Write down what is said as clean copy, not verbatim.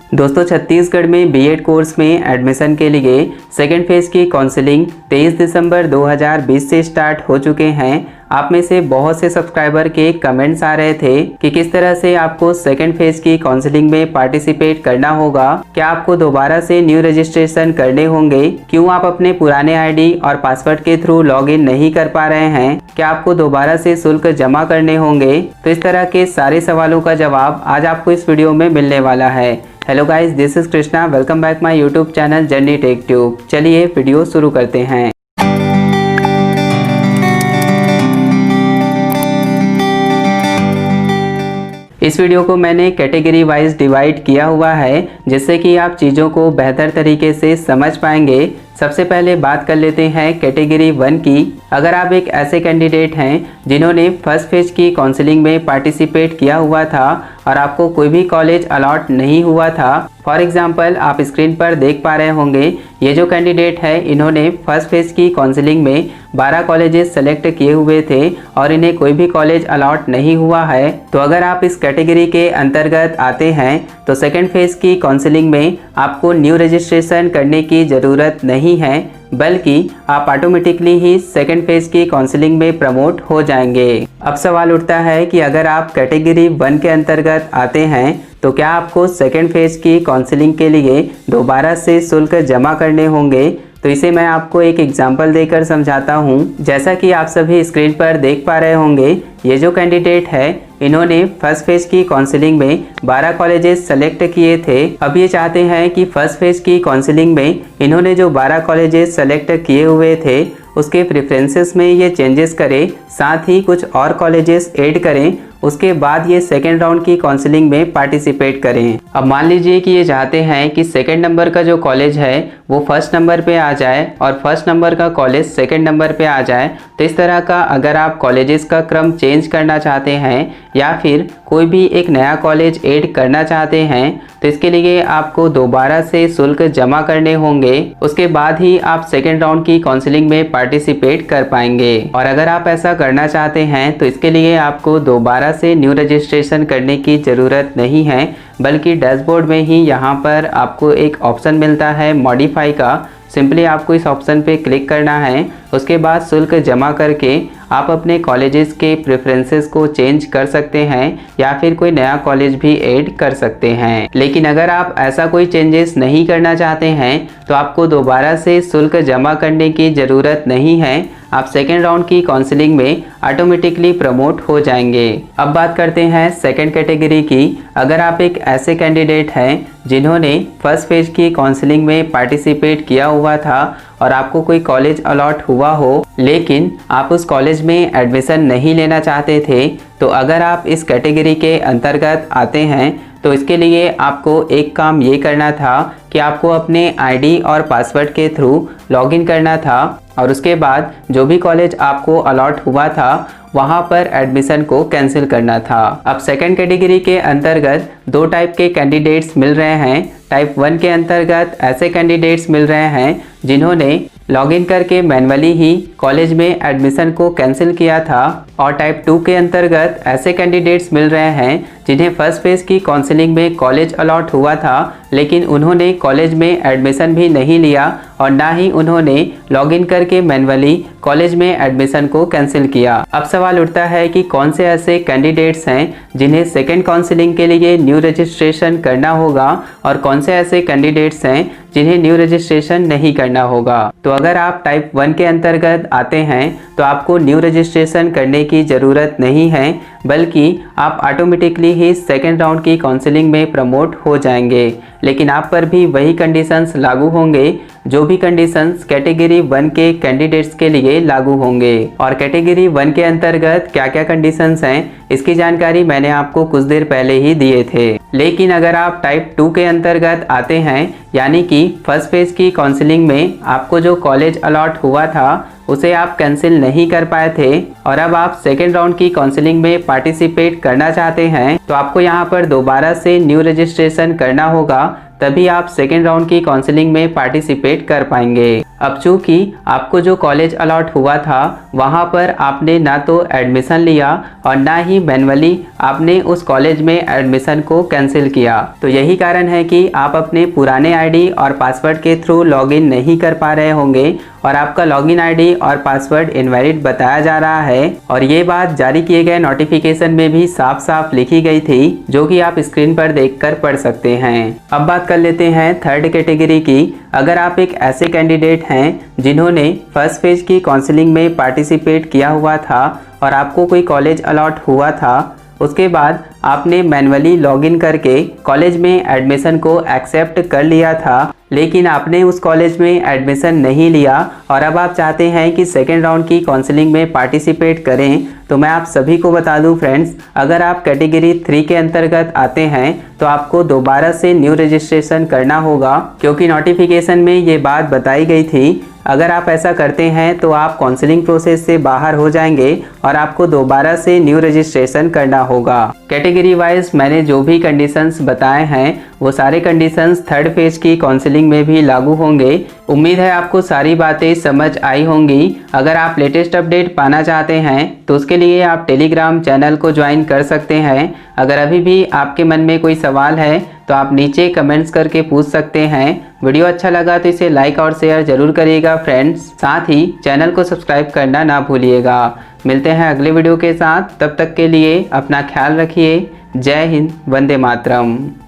दोस्तों छत्तीसगढ़ में BEd course में एडमिशन के लिए सेकेंड फेज की काउंसलिंग 23 दिसंबर 2020 से स्टार्ट हो चुके हैं। आप में से बहुत से सब्सक्राइबर के कमेंट्स आ रहे थे कि किस तरह से आपको सेकेंड फेज की काउंसलिंग में पार्टिसिपेट करना होगा, क्या आपको दोबारा से न्यू रजिस्ट्रेशन करने होंगे, क्यों आप अपने पुराने आईडी और पासवर्ड के थ्रू लॉगिन नहीं कर पा रहे हैं, क्या आपको दोबारा से शुल्क जमा करने होंगे। तो इस तरह के सारे सवालों का जवाब आज आपको इस वीडियो में मिलने वाला है। Hello guys, this is Krishna, welcome back my YouTube channel Journey Tech Tube. चलिए वीडियो शुरू करते हैं। इस वीडियो को मैंने कैटेगरी वाइज डिवाइड किया हुआ है जिससे कि आप चीज़ों को बेहतर तरीके से समझ पाएंगे। सबसे पहले बात कर लेते हैं कैटेगरी 1 की। अगर आप एक ऐसे कैंडिडेट हैं जिन्होंने फर्स्ट फेज की काउंसलिंग में पार्टिसिपेट किया हुआ था और आपको कोई भी कॉलेज अलॉट नहीं हुआ था, फॉर एग्जांपल आप स्क्रीन पर देख पा रहे होंगे ये जो कैंडिडेट है इन्होंने फर्स्ट फेज की काउंसलिंग में 12 कॉलेजेस सेलेक्ट किए हुए थे और इन्हें कोई भी कॉलेज अलॉट नहीं हुआ है। तो अगर आप इस कैटेगरी के अंतर्गत आते हैं तो सेकेंड फेज की काउंसलिंग में आपको न्यू रजिस्ट्रेशन करने की ज़रूरत नहीं है, बल्कि आप ऑटोमेटिकली ही सेकेंड फेज की काउंसलिंग में प्रमोट हो जाएंगे। अब सवाल उठता है कि अगर आप कैटेगरी 1 के अंतर्गत आते हैं तो क्या आपको सेकेंड फेज की काउंसलिंग के लिए दोबारा से शुल्क जमा करने होंगे। तो इसे मैं आपको एक एग्जांपल देकर समझाता हूं। जैसा कि आप सभी स्क्रीन पर देख पा रहे होंगे ये जो कैंडिडेट है इन्होंने फर्स्ट फेज की काउंसलिंग में 12 कॉलेजेस सेलेक्ट किए थे। अब ये चाहते हैं कि फर्स्ट फेज की काउंसलिंग में इन्होंने जो 12 कॉलेजेस सेलेक्ट किए हुए थे उसके प्रेफरेंसेस में ये चेंजेस करें, साथ ही कुछ और कॉलेजेस ऐड करें, उसके बाद ये सेकेंड राउंड की काउंसलिंग में पार्टिसिपेट करें। अब मान लीजिए कि ये चाहते हैं कि सेकेंड नंबर का जो कॉलेज है वो फर्स्ट नंबर पे आ जाए और फर्स्ट नंबर का कॉलेज सेकेंड नंबर पे आ जाए। तो इस तरह का अगर आप कॉलेजेस का क्रम चेंज करना चाहते हैं या फिर कोई भी एक नया कॉलेज ऐड करना चाहते हैं तो इसके लिए आपको दोबारा से शुल्क जमा करने होंगे। उसके बाद ही आप सेकेंड राउंड की काउंसलिंग में पार्टिसिपेट कर पाएंगे। और अगर आप ऐसा करना चाहते हैं तो इसके लिए आपको दोबारा से न्यू रजिस्ट्रेशन करने की ज़रूरत नहीं है, बल्कि डैशबोर्ड में ही यहाँ पर आपको एक ऑप्शन मिलता है मॉडिफाई का। सिंपली आपको इस ऑप्शन पे क्लिक करना है। उसके बाद शुल्क जमा करके आप अपने कॉलेजेस के प्रेफरेंसेस को चेंज कर सकते हैं या फिर कोई नया कॉलेज भी ऐड कर सकते हैं। लेकिन अगर आप ऐसा कोई चेंजेस नहीं करना चाहते हैं तो आपको दोबारा से शुल्क जमा करने की ज़रूरत नहीं है। आप सेकेंड राउंड की काउंसलिंग में ऑटोमेटिकली प्रमोट हो जाएंगे। अब बात करते हैं सेकेंड कैटेगरी की। अगर आप एक ऐसे कैंडिडेट हैं जिन्होंने फर्स्ट फेज की काउंसलिंग में पार्टिसिपेट किया हुआ था और आपको कोई कॉलेज अलॉट हुआ हो लेकिन आप उस कॉलेज में एडमिशन नहीं लेना चाहते थे, तो अगर आप इस कैटेगरी के अंतर्गत आते हैं तो इसके लिए आपको एक काम ये करना था कि आपको अपने आईडी और पासवर्ड के थ्रू लॉगिन करना था और उसके बाद जो भी कॉलेज आपको अलॉट हुआ था वहाँ पर एडमिशन को कैंसिल करना था। अब सेकेंड कैटेगरी के अंतर्गत दो टाइप के कैंडिडेट्स मिल रहे हैं। टाइप 1 के अंतर्गत ऐसे कैंडिडेट्स मिल रहे हैं जिन्होंने लॉगिन करके मैन्युअली ही कॉलेज में एडमिशन को कैंसिल किया था, और टाइप 2 के अंतर्गत ऐसे कैंडिडेट्स मिल रहे हैं जिन्हें फर्स्ट फेज की काउंसलिंग में कॉलेज अलॉट हुआ था लेकिन उन्होंने कॉलेज में एडमिशन भी नहीं लिया और ना ही उन्होंने लॉगिन करके मैन्युअली कॉलेज में एडमिशन को कैंसिल किया। अब सवाल उठता है कि कौन से ऐसे कैंडिडेट्स हैं जिन्हें सेकेंड काउंसलिंग के लिए न्यू रजिस्ट्रेशन करना होगा और कौन से ऐसे कैंडिडेट्स हैं जिन्हें न्यू रजिस्ट्रेशन नहीं करना होगा। तो अगर आप टाइप 1 के अंतर्गत आते हैं तो आपको न्यू रजिस्ट्रेशन करने की ज़रूरत नहीं है, बल्कि आप ऑटोमेटिकली ही सेकेंड राउंड की काउंसलिंग में प्रमोट हो जाएंगे। लेकिन आप पर भी वही कंडीशंस लागू होंगे जो भी कंडीशंस कैटेगरी 1 के कैंडिडेट्स के लिए लागू होंगे। और कैटेगरी 1 के अंतर्गत क्या क्या कंडीशंस हैं इसकी जानकारी मैंने आपको कुछ देर पहले ही दिए थे। लेकिन अगर आप टाइप 2 के अंतर्गत आते हैं यानी कि फर्स्ट फेज की काउंसलिंग में आपको जो कॉलेज अलॉट हुआ था उसे आप कैंसिल नहीं कर पाए थे और अब आप सेकेंड राउंड की काउंसलिंग में पार्टिसिपेट करना चाहते हैं तो आपको यहाँ पर दोबारा से न्यू रजिस्ट्रेशन करना होगा, तभी आप सेकेंड राउंड की काउंसलिंग में पार्टिसिपेट कर पाएंगे। अब चूँकि आपको जो कॉलेज अलॉट हुआ था वहाँ पर आपने ना तो एडमिशन लिया और ना ही मैन्युअली आपने उस कॉलेज में एडमिशन को कैंसिल किया, तो यही कारण है कि आप अपने पुराने आईडी और पासवर्ड के थ्रू लॉगिन नहीं कर पा रहे होंगे और आपका लॉगिन आईडी और पासवर्ड इनवैलिड बताया जा रहा है। और ये बात जारी किए गए नोटिफिकेशन में भी साफ साफ लिखी गई थी, जो कि आप स्क्रीन पर देखकर पढ़ सकते हैं। अब बात कर लेते हैं थर्ड कैटेगरी की। अगर आप एक ऐसे कैंडिडेट हैं जिन्होंने फर्स्ट फेज की काउंसलिंग में पार्टिसिपेट किया हुआ था और आपको कोई कॉलेज अलॉट हुआ था, उसके बाद आपने मैन्युअली लॉगिन करके कॉलेज में एडमिशन को एक्सेप्ट कर लिया था, लेकिन आपने उस कॉलेज में एडमिशन नहीं लिया और अब आप चाहते हैं कि सेकेंड राउंड की काउंसलिंग में पार्टिसिपेट करें, तो मैं आप सभी को बता दूं फ्रेंड्स, अगर आप कैटेगरी 3 के अंतर्गत आते हैं तो आपको दोबारा से न्यू रजिस्ट्रेशन करना होगा, क्योंकि नोटिफिकेशन में ये बात बताई गई थी। अगर आप ऐसा करते हैं तो आप काउंसलिंग प्रोसेस से बाहर हो जाएंगे और आपको दोबारा से न्यू रजिस्ट्रेशन करना होगा। कैटेगरी वाइज मैंने जो भी कंडीशंस बताए हैं वो सारे कंडीशंस थर्ड फेज की काउंसलिंग में भी लागू होंगे। उम्मीद है आपको सारी बातें समझ आई होंगी। अगर आप लेटेस्ट अपडेट पाना चाहते हैं तो उसके लिए आप टेलीग्राम चैनल को ज्वाइन कर सकते हैं। अगर अभी भी आपके मन में कोई सवाल है तो आप नीचे कमेंट्स करके पूछ सकते हैं। वीडियो अच्छा लगा तो इसे लाइक और शेयर जरूर करिएगा फ्रेंड्स। साथ ही चैनल को सब्सक्राइब करना ना भूलिएगा। मिलते हैं अगले वीडियो के साथ, तब तक के लिए अपना ख्याल रखिए। जय हिंद, वंदे मातरम।